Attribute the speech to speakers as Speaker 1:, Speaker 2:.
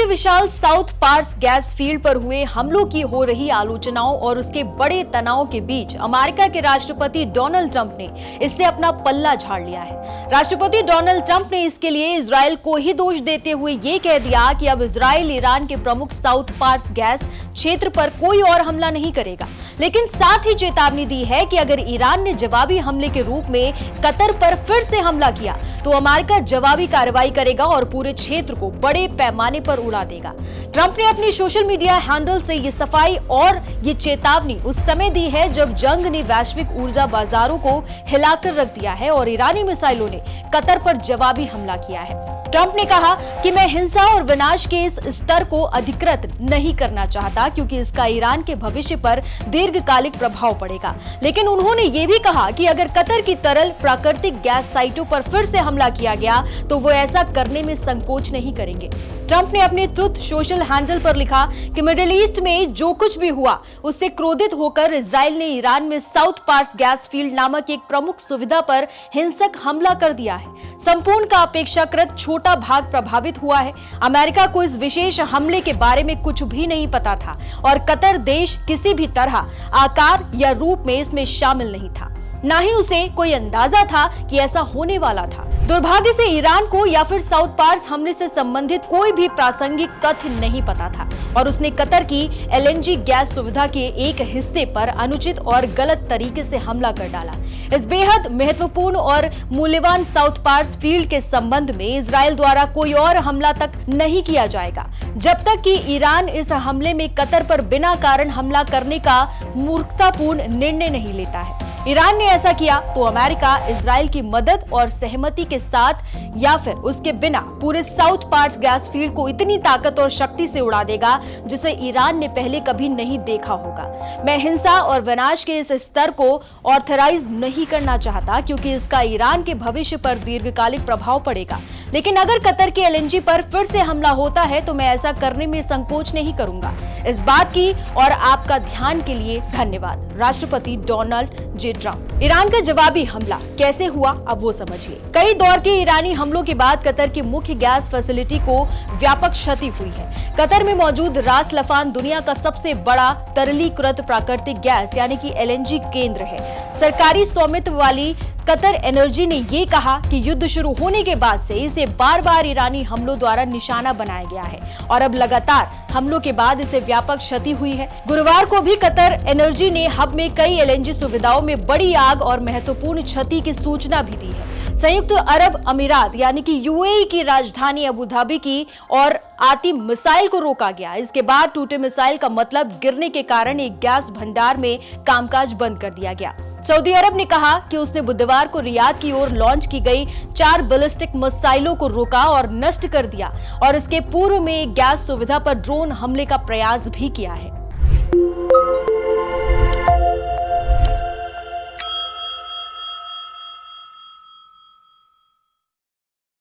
Speaker 1: के विशाल South Pars gas field पर हुए हमलों की हो रही आलोचनाओं और उसके बड़े तनाव के बीच अमेरिका के राष्ट्रपति डोनाल्ड ट्रंप ने इससे अपना पल्ला झाड़ लिया है। राष्ट्रपति डोनाल्ड ट्रंप ने इसके लिए इजरायल को ही दोष देते हुए ये कह दिया कि अब इजरायल ईरान के प्रमुख साउथ पार्स गैस क्षेत्र पर कोई और हमला नहीं करेगा, लेकिन साथ ही चेतावनी दी है कि अगर ईरान ने जवाबी हमले के रूप में कतर पर फिर से हमला किया तो अमेरिका जवाबी कार्रवाई करेगा और पूरे क्षेत्र को बड़े पैमाने पर उड़ा देगा। ट्रंप ने अपनी सोशल मीडिया हैंडल से ये सफाई और ये चेतावनी उस समय दी है जब जंग ने वैश्विक ऊर्जा बाजारों को हिलाकर रख दिया है और ईरानी मिसाइलों ने कतर पर जवाबी हमला किया है। ट्रंप ने कहा कि मैं हिंसा और विनाश के इस स्तर को अधिकृत नहीं करना चाहता क्योंकि इसका ईरान के भविष्य पर दीर्घकालिक प्रभाव पड़ेगा, लेकिन उन्होंने ये भी कहा कि अगर कतर की तरल प्राकृतिक गैस साइटों पर फिर से हमला किया गया तो वो ऐसा करने में संकोच नहीं करेंगे। ट्रंप ने अपने ट्रुथ सोशल हैंडल पर लिखा कि मिडिल ईस्ट में जो कुछ भी हुआ उससे क्रोधित होकर इजराइल ने ईरान में साउथ पार्स गैस फील्ड नामक एक प्रमुख सुविधा पर हिंसक हमला कर दिया है। संपूर्ण का अपेक्षाकृत छोटा भाग प्रभावित हुआ है। अमेरिका को इस विशेष हमले के बारे में कुछ भी नहीं पता था और कतर देश किसी भी तरह आकार या रूप में इसमें शामिल नहीं था, ना ही उसे कोई अंदाजा था कि ऐसा होने वाला था। दुर्भाग्य से ईरान को या फिर साउथ पार्स हमले से संबंधित कोई भी प्रासंगिक तथ्य नहीं पता था और उसने कतर की एलएनजी गैस सुविधा के एक हिस्से पर अनुचित और गलत तरीके से हमला कर डाला। इस बेहद महत्वपूर्ण और मूल्यवान साउथ पार्स फील्ड के संबंध में इजरायल द्वारा कोई और हमला तक नहीं किया जाएगा जब तक कि ईरान इस हमले में कतर पर बिना कारण हमला करने का मूर्खतापूर्ण निर्णय नहीं लेता है। ईरान ने ऐसा किया तो अमेरिका इजरायल की मदद और सहमति के साथ या फिर उसके बिना पूरे साउथ पार्स गैस फील्ड को इतनी ताकत और शक्ति से उड़ा देगा जिसे ईरान ने पहले कभी नहीं देखा होगा। मैं हिंसा और विनाश के इस स्तर को ऑथराइज नहीं करना चाहता क्योंकि इसका ईरान के भविष्य पर दीर्घकालिक प्रभाव पड़ेगा, लेकिन अगर कतर के एलएनजी पर फिर से हमला होता है तो मैं ऐसा करने में संकोच नहीं करूंगा। इस बात की और आपका ध्यान के लिए धन्यवाद। राष्ट्रपति डोनाल्ड जे ट्रंप। ईरान का जवाबी हमला कैसे हुआ अब वो समझिए। कई दौर के ईरानी हमलों के बाद कतर की मुख्य गैस फैसिलिटी को व्यापक क्षति हुई है। कतर में मौजूद रास लफान दुनिया का सबसे बड़ा तरलीकृत प्राकृतिक गैस यानी कि एलएनजी केंद्र है। सरकारी स्वामित्व वाली कतर एनर्जी ने ये कहा कि युद्ध शुरू होने के बाद से इसे बार बार ईरानी हमलों द्वारा निशाना बनाया गया है और अब लगातार हमलों के बाद इसे व्यापक क्षति हुई है। गुरुवार को भी कतर एनर्जी ने हब में कई एलएनजी सुविधाओं में बड़ी आग और महत्वपूर्ण क्षति की सूचना भी दी है। संयुक्त अरब अमीरात यानी कि यूएई की राजधानी अबू धाबी की और आती मिसाइल को रोका गया। इसके बाद टूटे मिसाइल का मतलब गिरने के कारण एक गैस भंडार में कामकाज बंद कर दिया गया। सऊदी अरब ने कहा कि उसने बुधवार को रियाद की ओर लॉन्च की गई 4 बैलिस्टिक मिसाइलों को रोका और नष्ट कर दिया और इसके पूर्व में एक गैस सुविधा पर ड्रोन हमले का प्रयास भी किया है।